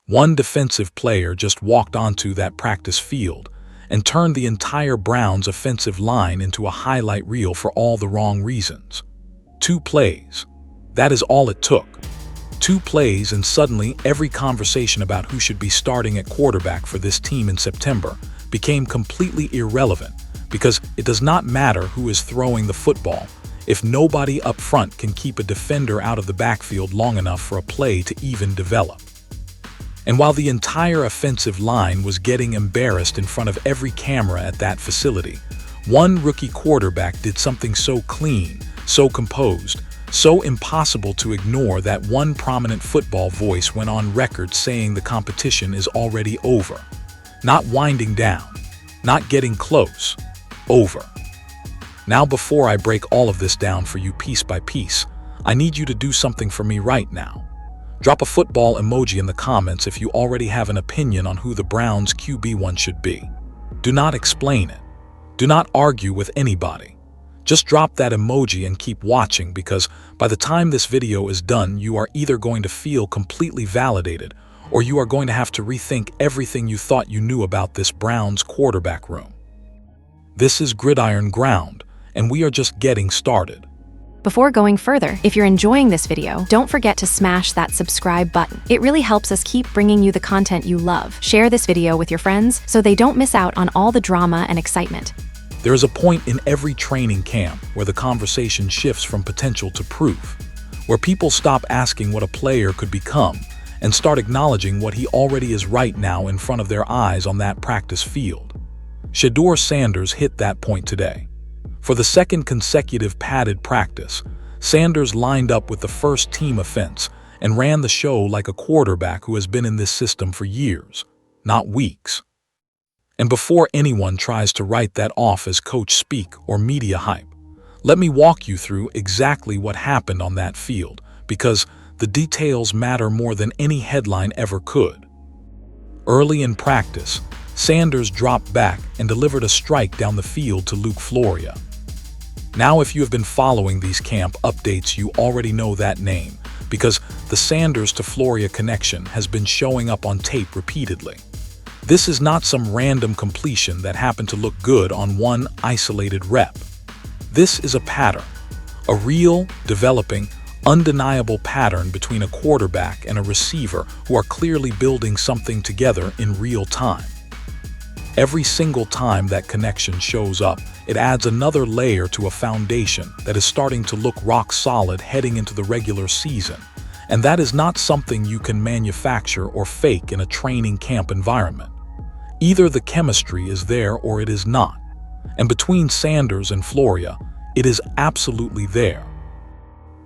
One defensive player just walked onto that practice field and turned the entire Browns' offensive line into a highlight reel for all the wrong reasons. 2 plays. That is all it took. 2 plays, and suddenly every conversation about who should be starting at quarterback for this team in September became completely irrelevant, because it does not matter who is throwing the football if nobody up front can keep a defender out of the backfield long enough for a play to even develop. And while the entire offensive line was getting embarrassed in front of every camera at that facility, one rookie quarterback did something so clean, so composed, so impossible to ignore that one prominent football voice went on record saying the competition is already over. Not winding down, not getting close, over. Now, before I break all of this down for you piece by piece, I need you to do something for me right now. Drop a football emoji in the comments if you already have an opinion on who the Browns' QB1 should be. Do not explain it. Do not argue with anybody. Just drop that emoji and keep watching, because by the time this video is done, you are either going to feel completely validated or you are going to have to rethink everything you thought you knew about this Browns quarterback room. This is Gridiron Ground, and we are just getting started. Before going further, if you're enjoying this video, don't forget to smash that subscribe button. It really helps us keep bringing you the content you love. Share this video with your friends so they don't miss out on all the drama and excitement. There is a point in every training camp where the conversation shifts from potential to proof, where people stop asking what a player could become and start acknowledging what he already is right now in front of their eyes on that practice field. Shedeur Sanders hit that point today. For the second consecutive padded practice, Sanders lined up with the first team offense and ran the show like a quarterback who has been in this system for years, not weeks. And before anyone tries to write that off as coach speak or media hype, let me walk you through exactly what happened on that field, because the details matter more than any headline ever could. Early in practice, Sanders dropped back and delivered a strike down the field to Luke Floria. Now, if you have been following these camp updates, you already know that name, because the Sanders to Floria connection has been showing up on tape repeatedly. This is not some random completion that happened to look good on one isolated rep. This is a pattern, a real, developing, undeniable pattern between a quarterback and a receiver who are clearly building something together in real time. Every single time that connection shows up, it adds another layer to a foundation that is starting to look rock solid heading into the regular season. And that is not something you can manufacture or fake in a training camp environment. Either the chemistry is there or it is not. And between Sanders and Floria, it is absolutely there.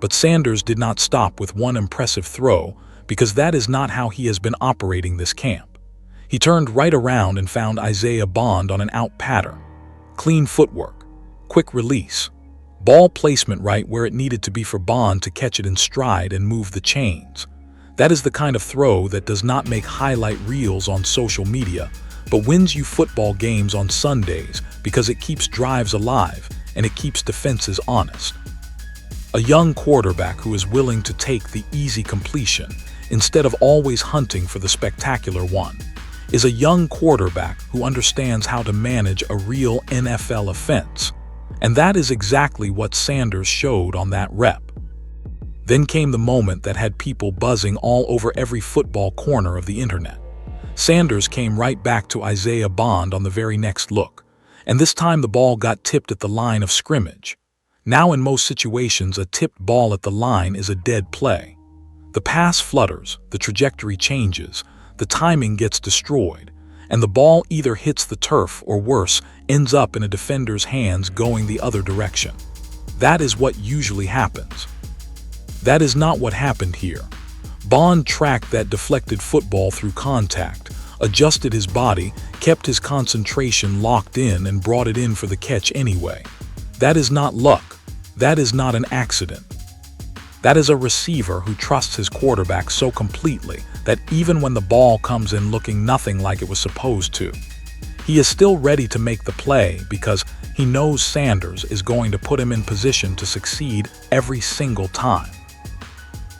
But Sanders did not stop with one impressive throw, because that is not how he has been operating this camp. He turned right around and found Isaiah Bond on an out pattern. Clean footwork, quick release, ball placement right where it needed to be for Bond to catch it in stride and move the chains. That is the kind of throw that does not make highlight reels on social media, but wins you football games on Sundays, because it keeps drives alive and it keeps defenses honest. A young quarterback who is willing to take the easy completion instead of always hunting for the spectacular one is a young quarterback who understands how to manage a real NFL offense. And that is exactly what Sanders showed on that rep. Then came the moment that had people buzzing all over every football corner of the internet. Sanders came right back to Isaiah Bond on the very next look, and this time the ball got tipped at the line of scrimmage. Now, in most situations, a tipped ball at the line is a dead play. The pass flutters, the trajectory changes, the timing gets destroyed, and the ball either hits the turf or, worse, ends up in a defender's hands going the other direction. That is what usually happens. That is not what happened here. Bond tracked that deflected football through contact, adjusted his body, kept his concentration locked in, and brought it in for the catch anyway. That is not luck. That is not an accident. That is a receiver who trusts his quarterback so completely that even when the ball comes in looking nothing like it was supposed to, he is still ready to make the play, because he knows Sanders is going to put him in position to succeed every single time.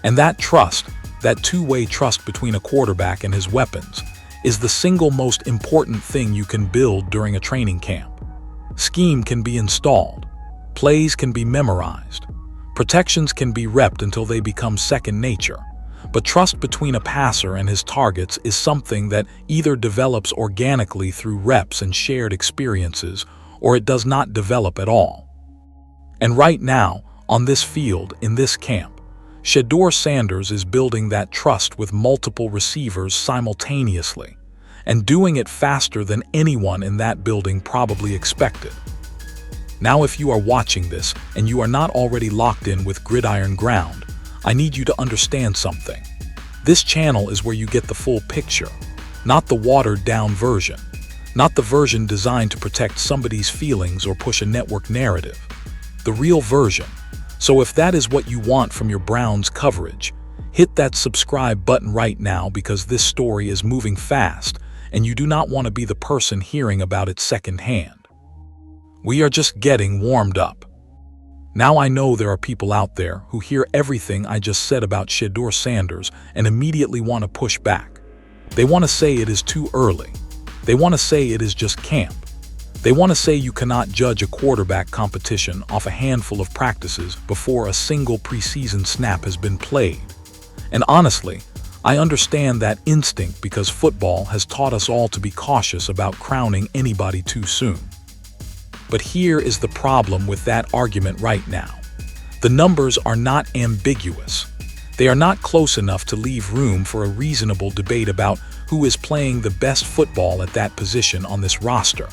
And that trust, that two-way trust between a quarterback and his weapons, is the single most important thing you can build during a training camp. Scheme can be installed, plays can be memorized, protections can be repped until they become second nature, but trust between a passer and his targets is something that either develops organically through reps and shared experiences, or it does not develop at all. And right now, on this field, in this camp, Shedeur Sanders is building that trust with multiple receivers simultaneously, and doing it faster than anyone in that building probably expected. Now, if you are watching this and you are not already locked in with Gridiron Ground, I need you to understand something. This channel is where you get the full picture, not the watered-down version, not the version designed to protect somebody's feelings or push a network narrative. The real version. So if that is what you want from your Browns coverage, hit that subscribe button right now, because this story is moving fast and you do not want to be the person hearing about it secondhand. We are just getting warmed up. Now I know there are people out there who hear everything I just said about Shedeur Sanders and immediately want to push back. They want to say it is too early. They want to say it is just camp. They want to say you cannot judge a quarterback competition off a handful of practices before a single preseason snap has been played. And honestly, I understand that instinct, because football has taught us all to be cautious about crowning anybody too soon. But here is the problem with that argument right now. The numbers are not ambiguous. They are not close enough to leave room for a reasonable debate about who is playing the best football at that position on this roster.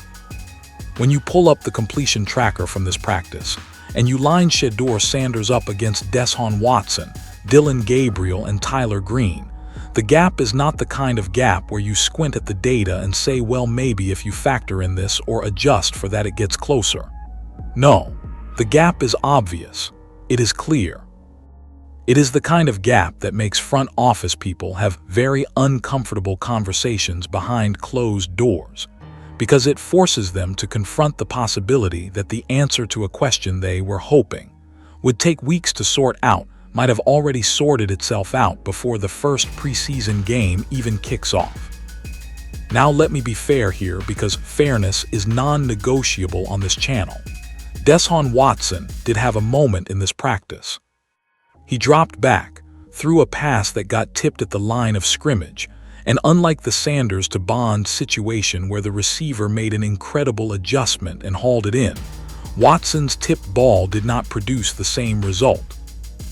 When you pull up the completion tracker from this practice, and you line Shedeur Sanders up against Deshaun Watson, Dylan Gabriel, and Tyler Green, the gap is not the kind of gap where you squint at the data and say, well, maybe if you factor in this or adjust for that it gets closer. No, the gap is obvious. It is clear. It is the kind of gap that makes front office people have very uncomfortable conversations behind closed doors, because it forces them to confront the possibility that the answer to a question they were hoping would take weeks to sort out might have already sorted itself out before the first preseason game even kicks off. Now let me be fair here, because fairness is non-negotiable on this channel. Deshaun Watson did have a moment in this practice. He dropped back, threw a pass that got tipped at the line of scrimmage, and unlike the Sanders to Bond situation where the receiver made an incredible adjustment and hauled it in, Watson's tipped ball did not produce the same result.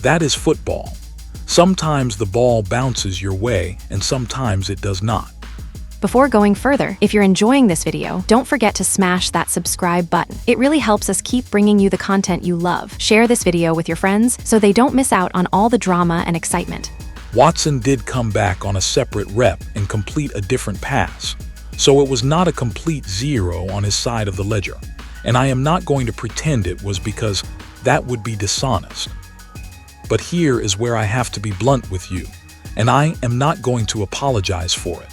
That is football. Sometimes the ball bounces your way and sometimes it does not. Before going further, if you're enjoying this video, don't forget to smash that subscribe button. It really helps us keep bringing you the content you love. Share this video with your friends so they don't miss out on all the drama and excitement. Watson did come back on a separate rep and complete a different pass, so it was not a complete zero on his side of the ledger, and I am not going to pretend it was, because that would be dishonest. But here is where I have to be blunt with you, and I am not going to apologize for it.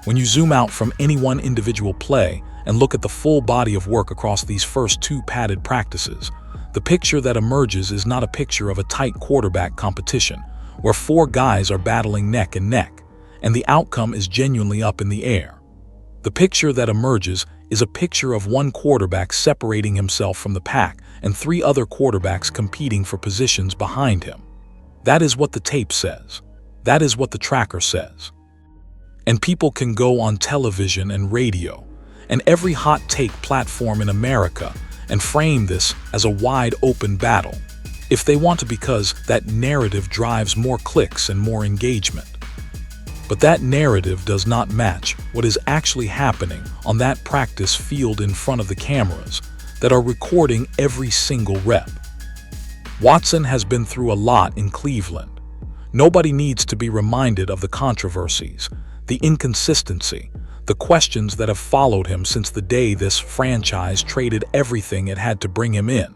When you zoom out from any one individual play and look at the full body of work across these first two padded practices, the picture that emerges is not a picture of a tight quarterback competition where four guys are battling neck and neck, and the outcome is genuinely up in the air. The picture that emerges is a picture of one quarterback separating himself from the pack and three other quarterbacks competing for positions behind him. That is what the tape says. That is what the tracker says. And people can go on television and radio and every hot take platform in America and frame this as a wide open battle if they want to, because that narrative drives more clicks and more engagement. But that narrative does not match what is actually happening on that practice field in front of the cameras that are recording every single rep. Watson has been through a lot in Cleveland. Nobody needs to be reminded of the controversies, the inconsistency, the questions that have followed him since the day this franchise traded everything it had to bring him in.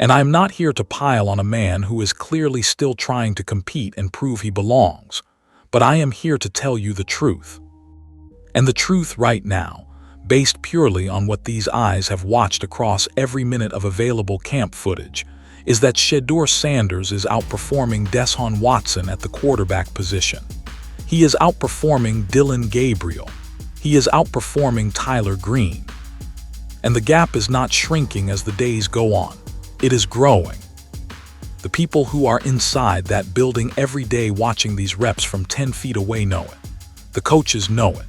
And I'm not here to pile on a man who is clearly still trying to compete and prove he belongs, but I am here to tell you the truth. And the truth right now, based purely on what these eyes have watched across every minute of available camp footage, is that Shedeur Sanders is outperforming Deshaun Watson at the quarterback position. He is outperforming Dylan Gabriel. He is outperforming Tyler Green. And the gap is not shrinking as the days go on. It is growing. The people who are inside that building every day watching these reps from 10 feet away know it. The coaches know it.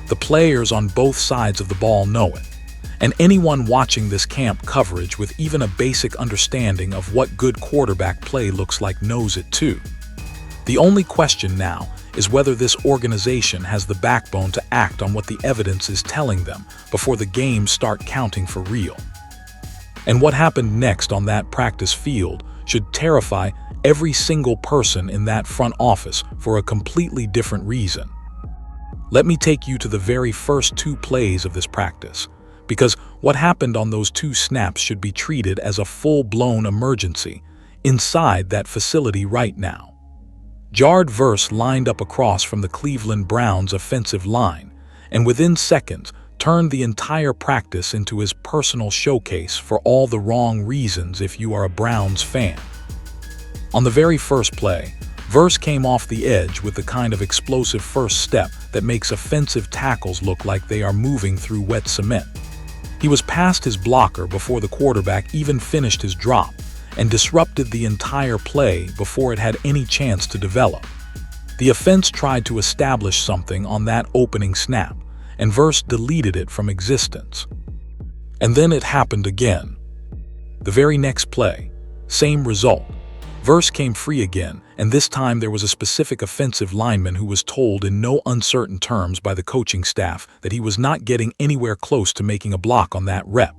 The players on both sides of the ball know it. And anyone watching this camp coverage with even a basic understanding of what good quarterback play looks like knows it too. The only question now is whether this organization has the backbone to act on what the evidence is telling them before the games start counting for real. And what happened next on that practice field should terrify every single person in that front office for a completely different reason. Let me take you to the very first 2 plays of this practice, because what happened on those 2 snaps should be treated as a full-blown emergency inside that facility right now. Shedeur Sanders lined up across from the Cleveland Browns offensive line, and within seconds turned the entire practice into his personal showcase for all the wrong reasons if you are a Browns fan. On the very first play, Sanders came off the edge with the kind of explosive first step that makes offensive tackles look like they are moving through wet cement. He was past his blocker before the quarterback even finished his drop, and disrupted the entire play before it had any chance to develop. The offense tried to establish something on that opening snap, and Sanders deleted it from existence. And then it happened again. The very next play, same result. Sanders came free again, and this time there was a specific offensive lineman who was told in no uncertain terms by the coaching staff that he was not getting anywhere close to making a block on that rep.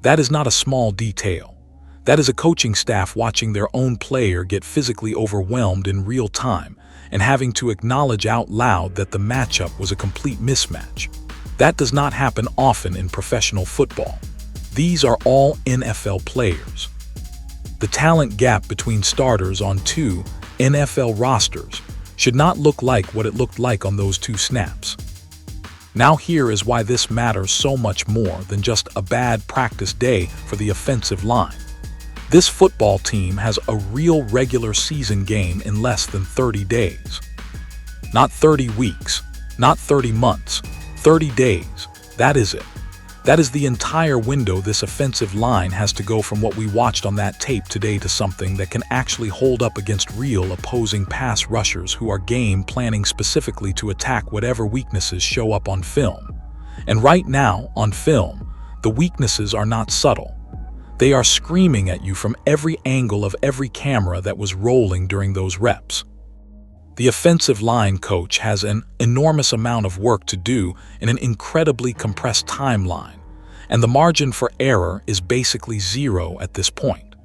That is not a small detail. That is a coaching staff watching their own player get physically overwhelmed in real time and having to acknowledge out loud that the matchup was a complete mismatch. That does not happen often in professional football. These are all NFL players. The talent gap between starters on 2 NFL rosters should not look like what it looked like on those 2 snaps. Now here is why this matters so much more than just a bad practice day for the offensive line. This football team has a real regular season game in less than 30 days. Not 30 weeks, not 30 months, 30 days. That is it. That is the entire window this offensive line has to go from what we watched on that tape today to something that can actually hold up against real opposing pass rushers who are game planning specifically to attack whatever weaknesses show up on film. And right now, on film, the weaknesses are not subtle. They are screaming at you from every angle of every camera that was rolling during those reps. The offensive line coach has an enormous amount of work to do in an incredibly compressed timeline, and the margin for error is basically 0 at this point.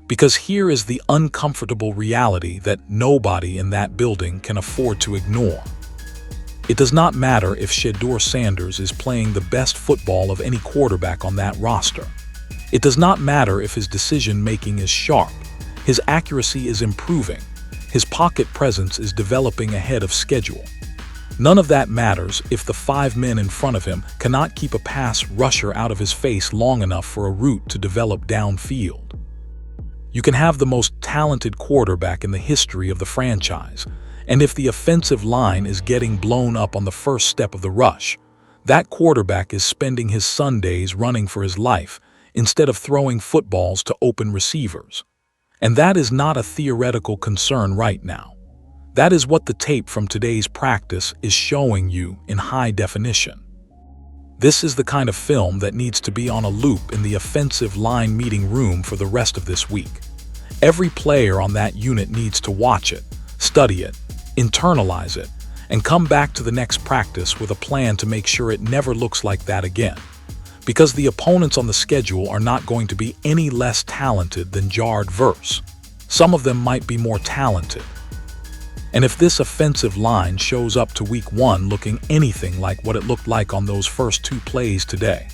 Because here is the uncomfortable reality that nobody in that building can afford to ignore. It does not matter if Shedeur Sanders is playing the best football of any quarterback on that roster. It does not matter if his decision-making is sharp, his accuracy is improving, his pocket presence is developing ahead of schedule. None of that matters if the 5 men in front of him cannot keep a pass rusher out of his face long enough for a route to develop downfield. You can have the most talented quarterback in the history of the franchise, and if the offensive line is getting blown up on the first step of the rush, that quarterback is spending his Sundays running for his life instead of throwing footballs to open receivers. And that is not a theoretical concern right now. That is what the tape from today's practice is showing you in high definition. This is the kind of film that needs to be on a loop in the offensive line meeting room for the rest of this week. Every player on that unit needs to watch it, study it, internalize it, and come back to the next practice with a plan to make sure it never looks like that again. Because the opponents on the schedule are not going to be any less talented than Shedeur Sanders. Some of them might be more talented. And if this offensive line shows up to week 1 looking anything like what it looked like on those first 2 plays today,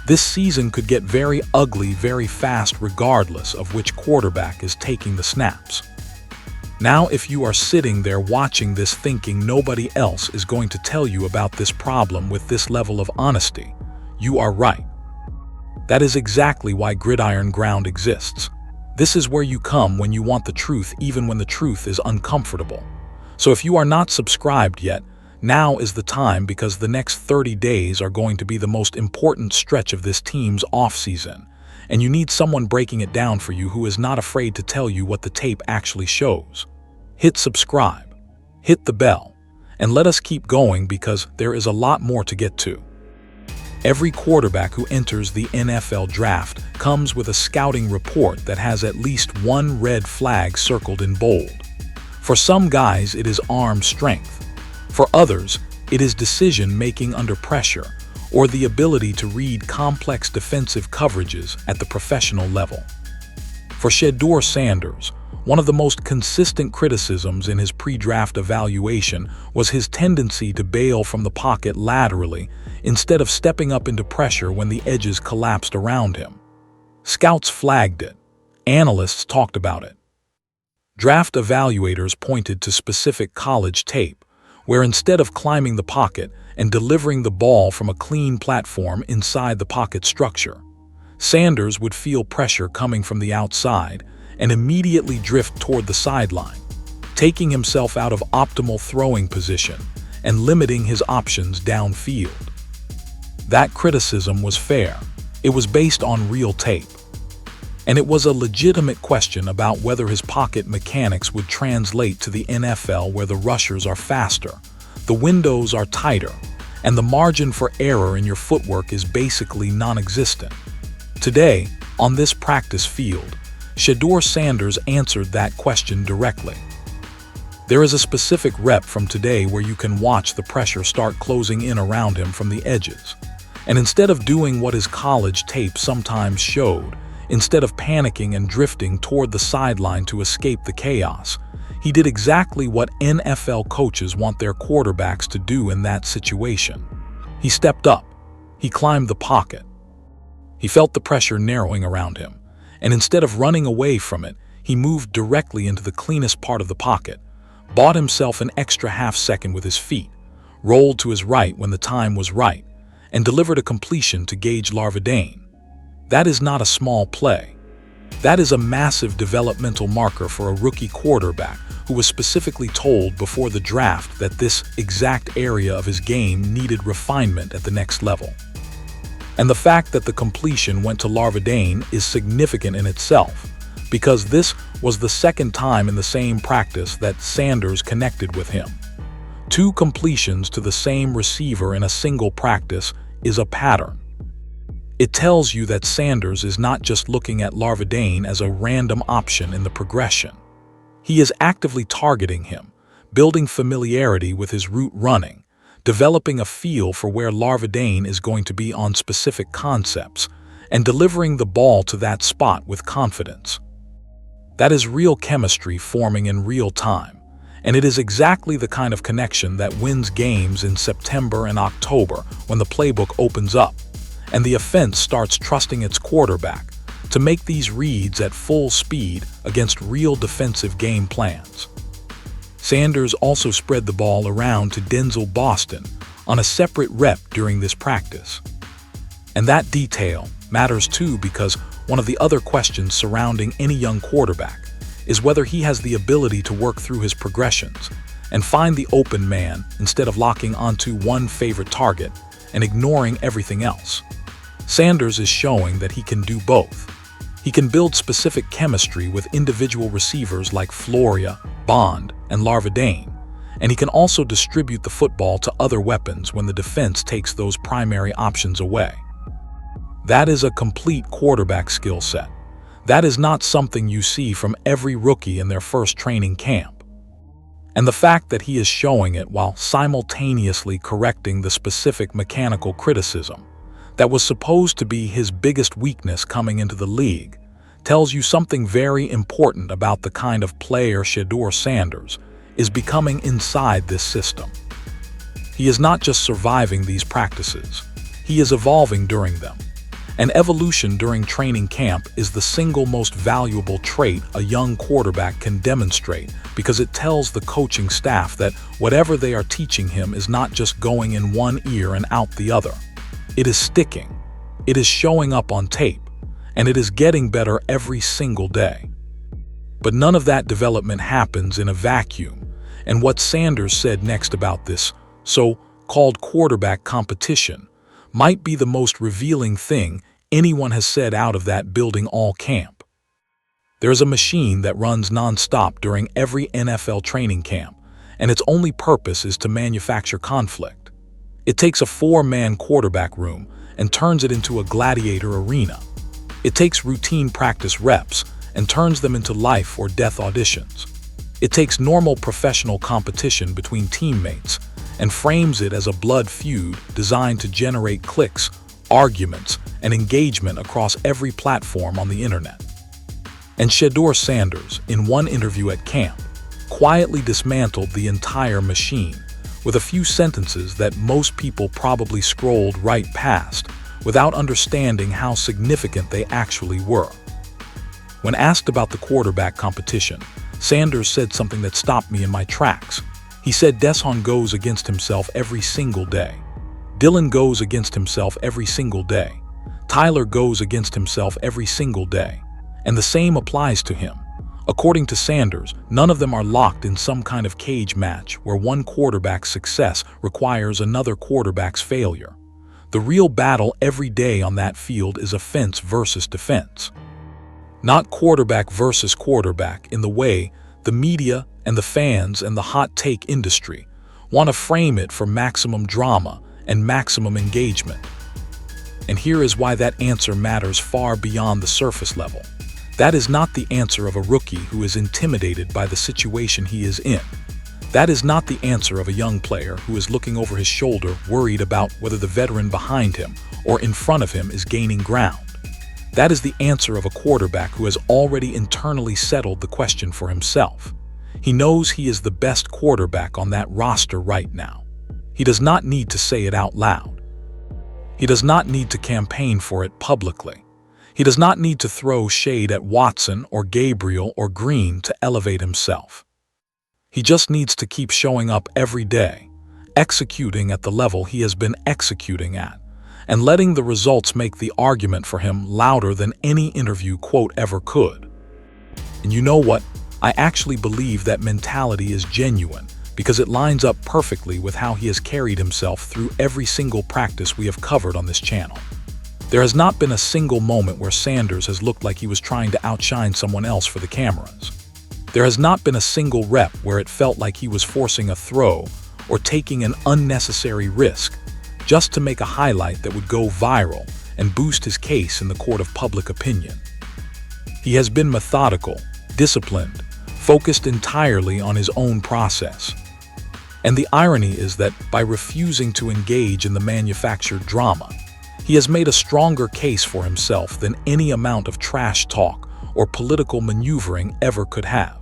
this season could get very ugly very fast regardless of which quarterback is taking the snaps. Now, if you are sitting there watching this thinking nobody else is going to tell you about this problem with this level of honesty, you are right. That is exactly why Gridiron Ground exists. This is where you come when you want the truth, even when the truth is uncomfortable. So if you are not subscribed yet, now is the time, because the next 30 days are going to be the most important stretch of this team's offseason, and you need someone breaking it down for you who is not afraid to tell you what the tape actually shows. Hit subscribe, hit the bell, and let us keep going, because there is a lot more to get to. Every quarterback who enters the NFL draft comes with a scouting report that has at least one red flag circled in bold. For some guys, it is arm strength. For others, it is decision-making under pressure, or the ability to read complex defensive coverages at the professional level. For Shedeur Sanders, one of the most consistent criticisms in his pre-draft evaluation was his tendency to bail from the pocket laterally instead of stepping up into pressure when the edges collapsed around him. Scouts flagged it. Analysts talked about it. Draft evaluators pointed to specific college tape, where instead of climbing the pocket and delivering the ball from a clean platform inside the pocket structure, Sanders would feel pressure coming from the outside and immediately drift toward the sideline, taking himself out of optimal throwing position and limiting his options downfield. That criticism was fair. It was based on real tape. And it was a legitimate question about whether his pocket mechanics would translate to the NFL, where the rushers are faster, the windows are tighter, and the margin for error in your footwork is basically non-existent. Today, on this practice field, Shedeur Sanders answered that question directly. There is a specific rep from today where you can watch the pressure start closing in around him from the edges. And instead of doing what his college tape sometimes showed, instead of panicking and drifting toward the sideline to escape the chaos, he did exactly what NFL coaches want their quarterbacks to do in that situation. He stepped up. He climbed the pocket. He felt the pressure narrowing around him, and instead of running away from it, he moved directly into the cleanest part of the pocket, bought himself an extra half second with his feet, rolled to his right when the time was right, and delivered a completion to Gage Larvadain. That is not a small play. That is a massive developmental marker for a rookie quarterback who was specifically told before the draft that this exact area of his game needed refinement at the next level. And the fact that the completion went to Larvadain is significant in itself, because this was the second time in the same practice that Sanders connected with him. 2 completions to the same receiver in a single practice is a pattern. It tells you that Sanders is not just looking at Larvadain as a random option in the progression. He is actively targeting him, building familiarity with his route running, developing a feel for where Larvadain is going to be on specific concepts, and delivering the ball to that spot with confidence. That is real chemistry forming in real time, and it is exactly the kind of connection that wins games in September and October when the playbook opens up, and the offense starts trusting its quarterback to make these reads at full speed against real defensive game plans. Sanders also spread the ball around to Denzel Boston on a separate rep during this practice. And that detail matters too, because one of the other questions surrounding any young quarterback is whether he has the ability to work through his progressions and find the open man instead of locking onto one favorite target and ignoring everything else. Sanders is showing that he can do both. He can build specific chemistry with individual receivers like Floria, Bond, and Larvadain, and he can also distribute the football to other weapons when the defense takes those primary options away. That is a complete quarterback skill set. That is not something you see from every rookie in their first training camp. And the fact that he is showing it while simultaneously correcting the specific mechanical criticism that was supposed to be his biggest weakness coming into the league tells you something very important about the kind of player Shedeur Sanders is becoming inside this system. He is not just surviving these practices, he is evolving during them. And evolution during training camp is the single most valuable trait a young quarterback can demonstrate, because it tells the coaching staff that whatever they are teaching him is not just going in one ear and out the other. It is sticking. It is showing up on tape. and it is getting better every single day. But none of that development happens in a vacuum, and what Sanders said next about this so-called quarterback competition might be the most revealing thing anyone has said out of that building all camp. There is a machine that runs non-stop during every NFL training camp, and its only purpose is to manufacture conflict. It takes a 4-man quarterback room and turns it into a gladiator arena. It takes routine practice reps and turns them into life or death auditions. It takes normal professional competition between teammates and frames it as a blood feud designed to generate clicks, arguments, and engagement across every platform on the internet. And Shedeur Sanders, in one interview at camp, quietly dismantled the entire machine with a few sentences that most people probably scrolled right past without understanding how significant they actually were. When asked about the quarterback competition, Sanders said something that stopped me in my tracks. He said Deshaun goes against himself every single day. Dylan goes against himself every single day. Tyler goes against himself every single day. And the same applies to him. According to Sanders, none of them are locked in some kind of cage match where one quarterback's success requires another quarterback's failure. The real battle every day on that field is offense versus defense. Not quarterback versus quarterback in the way the media and the fans and the hot take industry want to frame it for maximum drama and maximum engagement. And here is why that answer matters far beyond the surface level. That is not the answer of a rookie who is intimidated by the situation he is in. That is not the answer of a young player who is looking over his shoulder worried about whether the veteran behind him or in front of him is gaining ground. That is the answer of a quarterback who has already internally settled the question for himself. He knows he is the best quarterback on that roster right now. He does not need to say it out loud. He does not need to campaign for it publicly. He does not need to throw shade at Watson or Gabriel or Green to elevate himself. He just needs to keep showing up every day, executing at the level he has been executing at, and letting the results make the argument for him louder than any interview quote ever could. And you know what? I actually believe that mentality is genuine because it lines up perfectly with how he has carried himself through every single practice we have covered on this channel. There has not been a single moment where Sanders has looked like he was trying to outshine someone else for the cameras. There has not been a single rep where it felt like he was forcing a throw or taking an unnecessary risk just to make a highlight that would go viral and boost his case in the court of public opinion. He has been methodical, disciplined, focused entirely on his own process. And the irony is that by refusing to engage in the manufactured drama, he has made a stronger case for himself than any amount of trash talk or political maneuvering ever could have.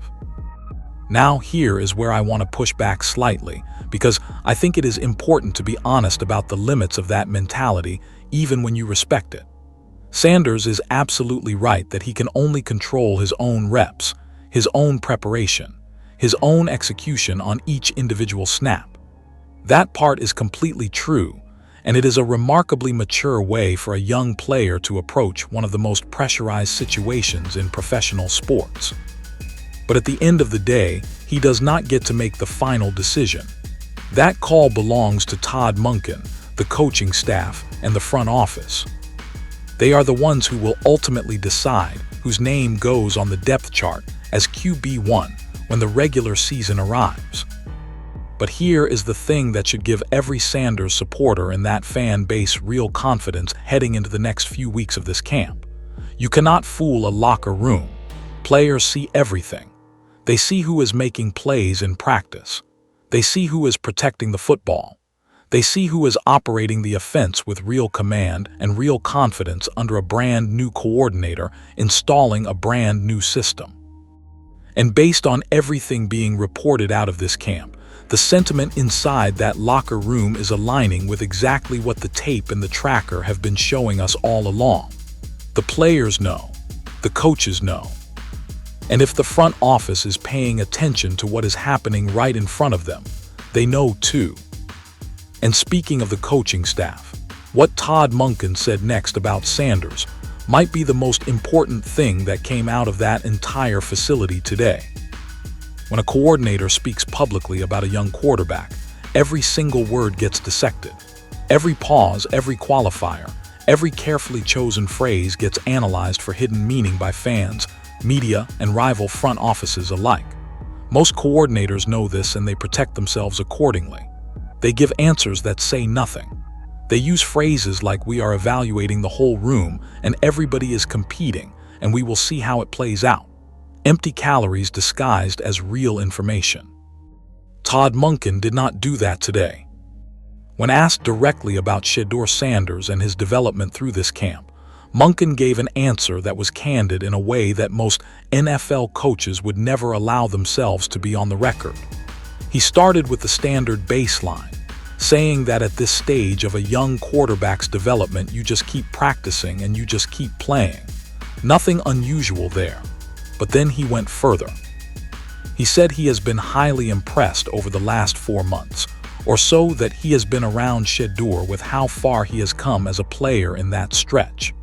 Now here is where I want to push back slightly, because I think it is important to be honest about the limits of that mentality even when you respect it. Sanders is absolutely right that he can only control his own reps, his own preparation, his own execution on each individual snap. That part is completely true, and it is a remarkably mature way for a young player to approach one of the most pressurized situations in professional sports. But at the end of the day, he does not get to make the final decision. That call belongs to Todd Monken, the coaching staff, and the front office. They are the ones who will ultimately decide whose name goes on the depth chart as QB1 when the regular season arrives. But here is the thing that should give every Sanders supporter in that fan base real confidence heading into the next few weeks of this camp. You cannot fool a locker room. Players see everything. They see who is making plays in practice. They see who is protecting the football. They see who is operating the offense with real command and real confidence under a brand new coordinator installing a brand new system. And based on everything being reported out of this camp, the sentiment inside that locker room is aligning with exactly what the tape and the tracker have been showing us all along. The players know. The coaches know. And if the front office is paying attention to what is happening right in front of them, they know too. And speaking of the coaching staff, what Todd Monken said next about Sanders might be the most important thing that came out of that entire facility today. When a coordinator speaks publicly about a young quarterback, every single word gets dissected. Every pause, every qualifier, every carefully chosen phrase gets analyzed for hidden meaning by fans, media, and rival front offices alike. Most coordinators know this and they protect themselves accordingly. They give answers that say nothing. They use phrases like "we are evaluating the whole room and everybody is competing and we will see how it plays out." Empty calories disguised as real information. Todd Monken did not do that today. When asked directly about Shedeur Sanders and his development through this camp, Monken gave an answer that was candid in a way that most NFL coaches would never allow themselves to be on the record. He started with the standard baseline, saying that at this stage of a young quarterback's development, you just keep practicing and you just keep playing. Nothing unusual there. But then he went further. He said he has been highly impressed over the last 4 months, or so that he has been around Shedeur with how far he has come as a player in that stretch.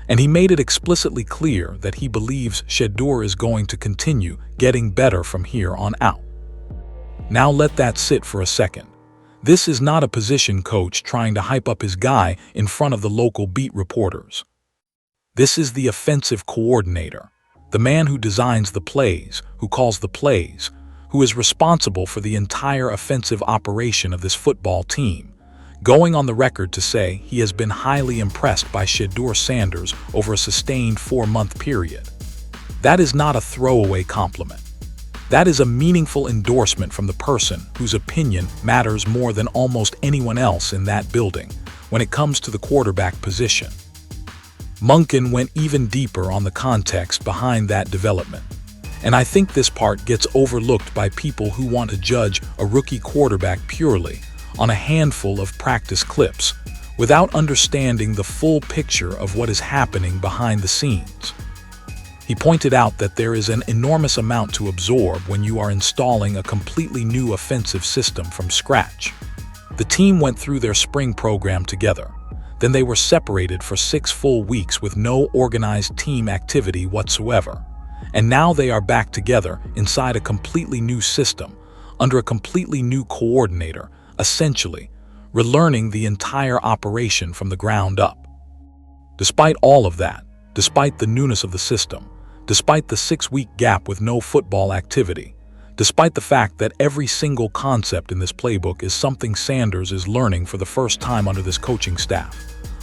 And he made it explicitly clear that he believes Shedeur is going to continue getting better from here on out. Now let that sit for a second. This is not a position coach trying to hype up his guy in front of the local beat reporters. This is the offensive coordinator, the man who designs the plays, who calls the plays, who is responsible for the entire offensive operation of this football team, going on the record to say he has been highly impressed by Shedeur Sanders over a sustained 4-month period. That is not a throwaway compliment. That is a meaningful endorsement from the person whose opinion matters more than almost anyone else in that building when it comes to the quarterback position. Monken went even deeper on the context behind that development. And I think this part gets overlooked by people who want to judge a rookie quarterback purely on a handful of practice clips, without understanding the full picture of what is happening behind the scenes. He pointed out that there is an enormous amount to absorb when you are installing a completely new offensive system from scratch. The team went through their spring program together. Then they were separated for 6 full weeks with no organized team activity whatsoever. And now they are back together inside a completely new system, under a completely new coordinator, essentially relearning the entire operation from the ground up. Despite all of that, despite the newness of the system, despite the 6-week gap with no football activity, despite the fact that every single concept in this playbook is something Sanders is learning for the first time under this coaching staff,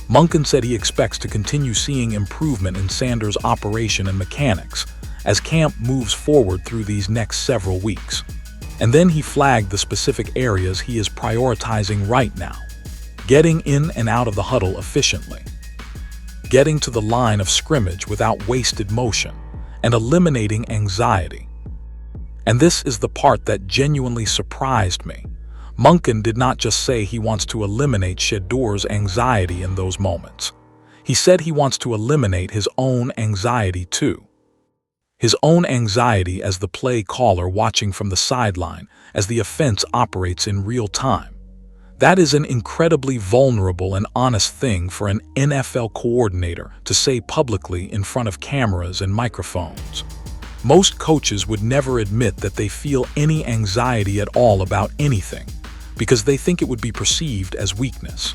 Monken said he expects to continue seeing improvement in Sanders' operation and mechanics as camp moves forward through these next several weeks. And then he flagged the specific areas he is prioritizing right now: getting in and out of the huddle efficiently, getting to the line of scrimmage without wasted motion, and eliminating anxiety. And this is the part that genuinely surprised me. Monken did not just say he wants to eliminate Shedeur's anxiety in those moments. He said he wants to eliminate his own anxiety too. His own anxiety as the play caller watching from the sideline as the offense operates in real time. That is an incredibly vulnerable and honest thing for an NFL coordinator to say publicly in front of cameras and microphones. Most coaches would never admit that they feel any anxiety at all about anything, because they think it would be perceived as weakness.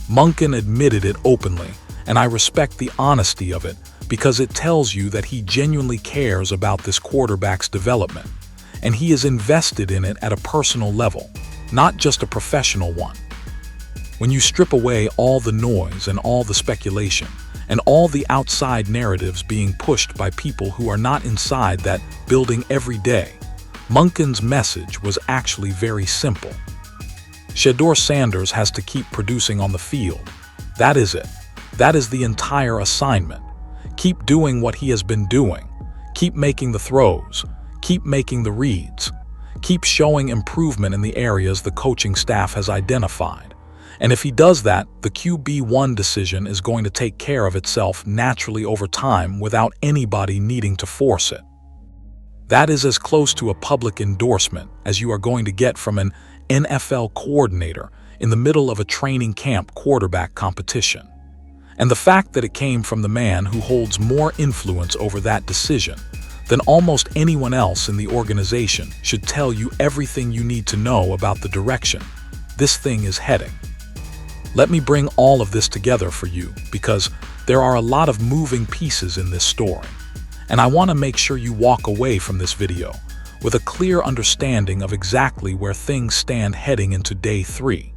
Monken admitted it openly, and I respect the honesty of it because it tells you that he genuinely cares about this quarterback's development, and he is invested in it at a personal level, not just a professional one. When you strip away all the noise and all the speculation, and all the outside narratives being pushed by people who are not inside that building every day, Monken's message was actually very simple. Shedeur Sanders has to keep producing on the field. That is it. That is the entire assignment. Keep doing what he has been doing. Keep making the throws. Keep making the reads. Keep showing improvement in the areas the coaching staff has identified. And if he does that, the QB1 decision is going to take care of itself naturally over time without anybody needing to force it. That is as close to a public endorsement as you are going to get from an NFL coordinator in the middle of a training camp quarterback competition. And the fact that it came from the man who holds more influence over that decision than almost anyone else in the organization should tell you everything you need to know about the direction this thing is heading. Let me bring all of this together for you because there are a lot of moving pieces in this story, and I want to make sure you walk away from this video with a clear understanding of exactly where things stand heading into day 3.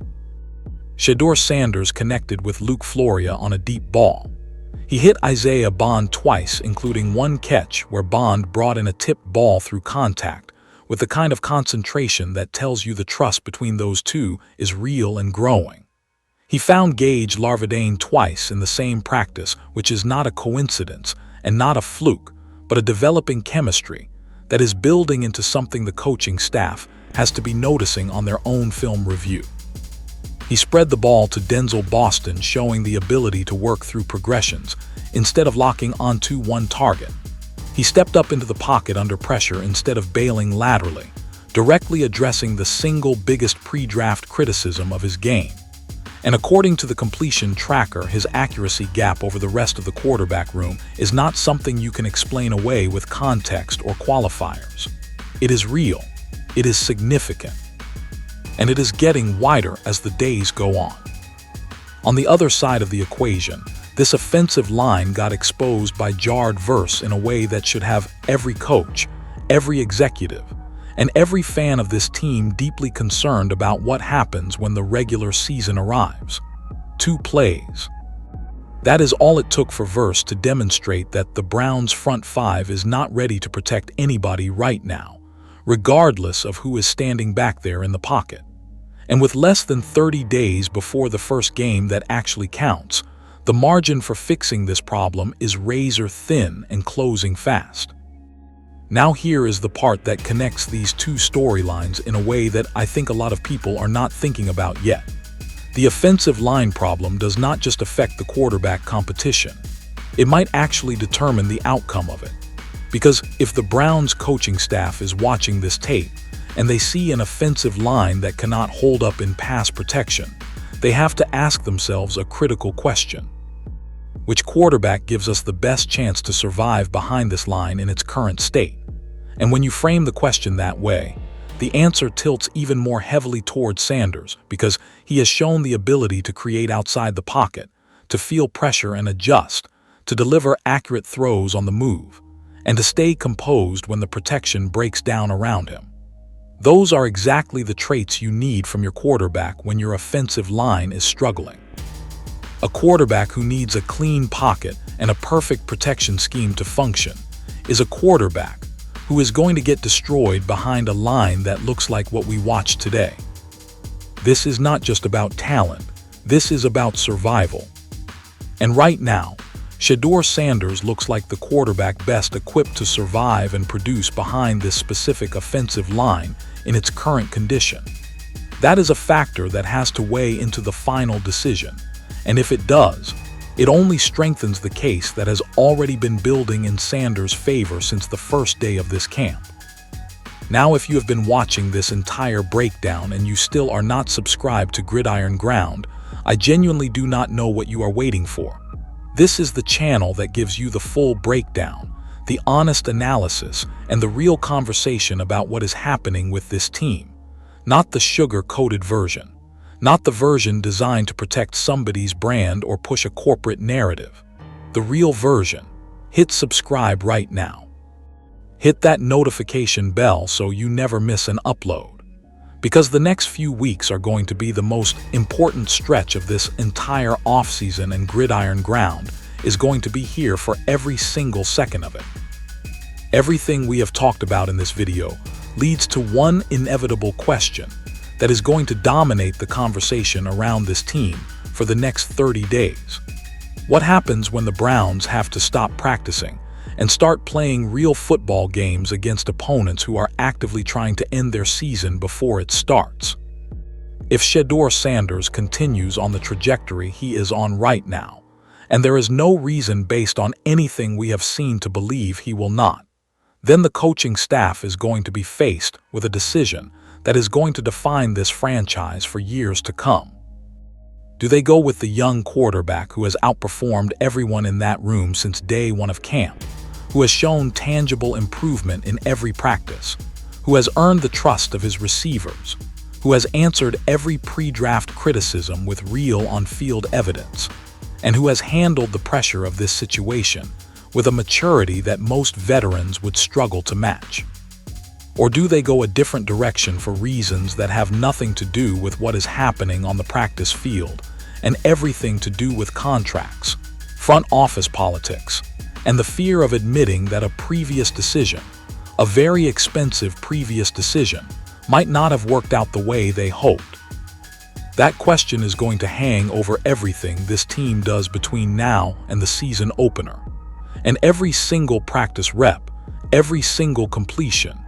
Shedeur Sanders connected with Luke Floria on a deep ball. He hit Isaiah Bond twice, including one catch where Bond brought in a tipped ball through contact, with the kind of concentration that tells you the trust between those two is real and growing. He found Gage Larvadain twice in the same practice, which is not a coincidence and not a fluke, but a developing chemistry that is building into something the coaching staff has to be noticing on their own film review. He spread the ball to Denzel Boston, showing the ability to work through progressions instead of locking onto one target. He stepped up into the pocket under pressure instead of bailing laterally, directly addressing the single biggest pre-draft criticism of his game. And according to the completion tracker, his accuracy gap over the rest of the quarterback room is not something you can explain away with context or qualifiers. It is real, it is significant, and it is getting wider as the days go on. On the other side of the equation, this offensive line got exposed by Jared Verse in a way that should have every coach, every executive, and every fan of this team deeply concerned about what happens when the regular season arrives. 2 plays. That is all it took for Verse to demonstrate that the Browns' front 5 is not ready to protect anybody right now, regardless of who is standing back there in the pocket. And with less than 30 days before the first game that actually counts, the margin for fixing this problem is razor thin and closing fast. Now here is the part that connects these two storylines in a way that I think a lot of people are not thinking about yet. The offensive line problem does not just affect the quarterback competition. It might actually determine the outcome of it. Because if the Browns coaching staff is watching this tape and they see an offensive line that cannot hold up in pass protection, they have to ask themselves a critical question. Which quarterback gives us the best chance to survive behind this line in its current state? And when you frame the question that way, the answer tilts even more heavily towards Sanders because he has shown the ability to create outside the pocket, to feel pressure and adjust, to deliver accurate throws on the move, and to stay composed when the protection breaks down around him. Those are exactly the traits you need from your quarterback when your offensive line is struggling. A quarterback who needs a clean pocket and a perfect protection scheme to function is a quarterback who is going to get destroyed behind a line that looks like what we watch today. This is not just about talent, this is about survival. And right now, Shedeur Sanders looks like the quarterback best equipped to survive and produce behind this specific offensive line in its current condition. That is a factor that has to weigh into the final decision, and if it does, it only strengthens the case that has already been building in Sanders' favor since the first day of this camp. Now, if you have been watching this entire breakdown and you still are not subscribed to Gridiron Ground, I genuinely do not know what you are waiting for. This is the channel that gives you the full breakdown, the honest analysis, and the real conversation about what is happening with this team. Not the sugar-coated version. Not the version designed to protect somebody's brand or push a corporate narrative. The real version. Hit subscribe right now. Hit that notification bell so you never miss an upload. Because the next few weeks are going to be the most important stretch of this entire offseason, and Gridiron Ground is going to be here for every single second of it. Everything we have talked about in this video leads to one inevitable question that is going to dominate the conversation around this team for the next 30 days. What happens when the Browns have to stop practicing and start playing real football games against opponents who are actively trying to end their season before it starts? If Shedeur Sanders continues on the trajectory he is on right now, and there is no reason based on anything we have seen to believe he will not, then the coaching staff is going to be faced with a decision that is going to define this franchise for years to come. Do they go with the young quarterback who has outperformed everyone in that room since day one of camp, who has shown tangible improvement in every practice, who has earned the trust of his receivers, who has answered every pre-draft criticism with real on-field evidence, and who has handled the pressure of this situation with a maturity that most veterans would struggle to match? Or do they go a different direction for reasons that have nothing to do with what is happening on the practice field and everything to do with contracts, front office politics, and the fear of admitting that a previous decision, a very expensive previous decision, might not have worked out the way they hoped? That question is going to hang over everything this team does between now and the season opener. And every single practice rep, every single completion,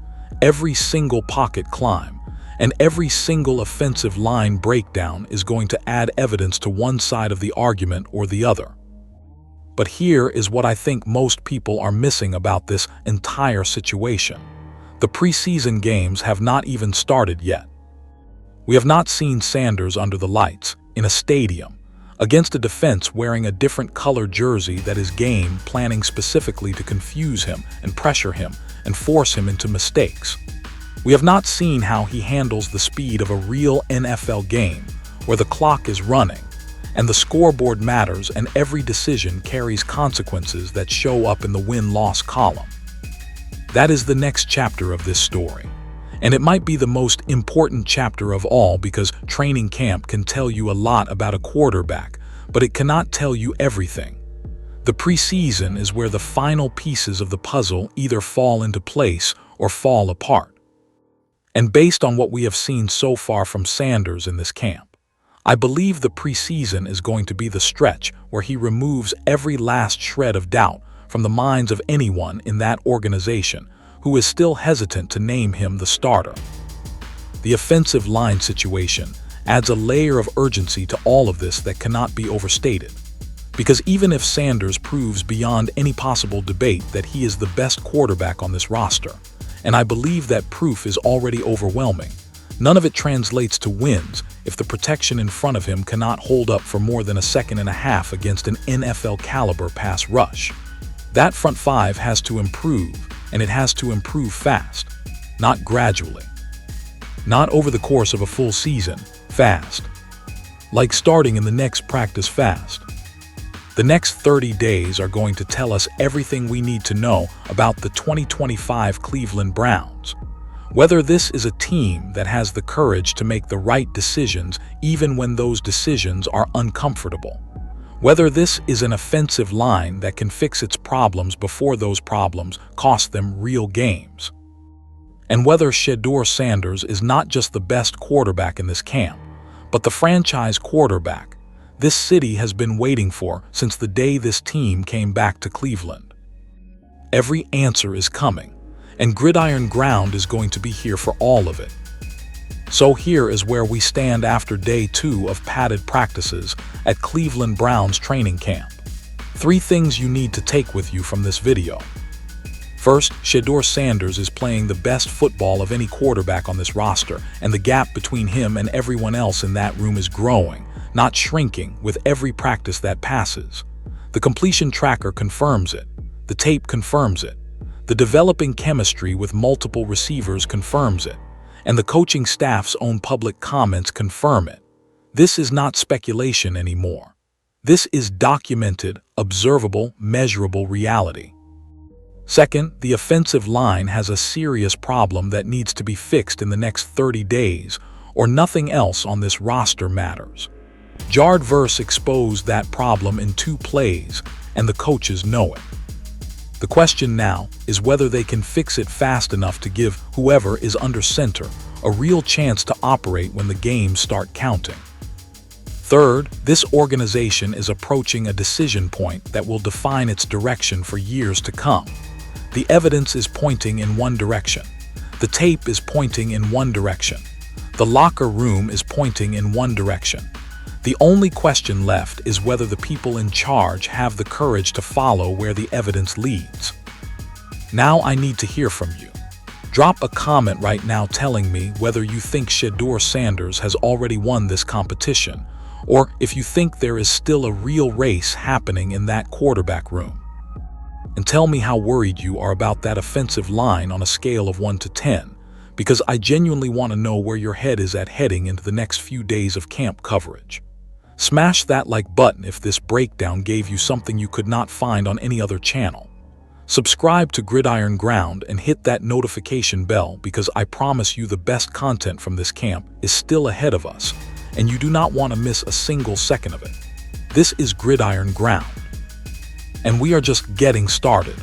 every single pocket climb, and every single offensive line breakdown is going to add evidence to one side of the argument or the other. But here is what I think most people are missing about this entire situation. The preseason games have not even started yet. We have not seen Sanders under the lights, in a stadium, against a defense wearing a different color jersey that is game planning specifically to confuse him and pressure him and force him into mistakes. We have not seen how he handles the speed of a real NFL game, where the clock is running, and the scoreboard matters and every decision carries consequences that show up in the win-loss column. That is the next chapter of this story. And it might be the most important chapter of all because training camp can tell you a lot about a quarterback, but it cannot tell you everything. The preseason is where the final pieces of the puzzle either fall into place or fall apart. And based on what we have seen so far from Sanders in this camp, I believe the preseason is going to be the stretch where he removes every last shred of doubt from the minds of anyone in that organization who is still hesitant to name him the starter. The offensive line situation adds a layer of urgency to all of this that cannot be overstated. Because even if Sanders proves beyond any possible debate that he is the best quarterback on this roster, and I believe that proof is already overwhelming, none of it translates to wins if the protection in front of him cannot hold up for more than a second and a half against an NFL-caliber pass rush. That front five has to improve, and it has to improve fast, not gradually. Not over the course of a full season, fast. Like starting in the next practice fast. The next 30 days are going to tell us everything we need to know about the 2025 Cleveland Browns. Whether this is a team that has the courage to make the right decisions even when those decisions are uncomfortable. Whether this is an offensive line that can fix its problems before those problems cost them real games. And whether Shedeur Sanders is not just the best quarterback in this camp, but the franchise quarterback this city has been waiting for since the day this team came back to Cleveland. Every answer is coming, and Gridiron ground is going to be here for all of it. So here is where we stand after day 2 of padded practices at Cleveland Browns training camp. 3 things you need to take with you from this video. First, Shedeur Sanders is playing the best football of any quarterback on this roster, and the gap between him and everyone else in that room is growing, not shrinking, with every practice that passes. The completion tracker confirms it. The tape confirms it. The developing chemistry with multiple receivers confirms it. And the coaching staff's own public comments confirm it. This is not speculation anymore. This is documented, observable, measurable reality. Second, the offensive line has a serious problem that needs to be fixed in the next 30 days, or nothing else on this roster matters. Jared Verse exposed that problem in 2 plays, and the coaches know it. The question now is whether they can fix it fast enough to give whoever is under center a real chance to operate when the games start counting. Third, this organization is approaching a decision point that will define its direction for years to come. The evidence is pointing in one direction. The tape is pointing in one direction. The locker room is pointing in one direction. The only question left is whether the people in charge have the courage to follow where the evidence leads. Now I need to hear from you. Drop a comment right now telling me whether you think Shedeur Sanders has already won this competition, or if you think there is still a real race happening in that quarterback room. And tell me how worried you are about that offensive line on a scale of 1 to 10, because I genuinely want to know where your head is at heading into the next few days of camp coverage. Smash that like button if this breakdown gave you something you could not find on any other channel. Subscribe to Gridiron Ground and hit that notification bell, because I promise you the best content from this camp is still ahead of us, and you do not want to miss a single second of it. This is Gridiron Ground, and we are just getting started.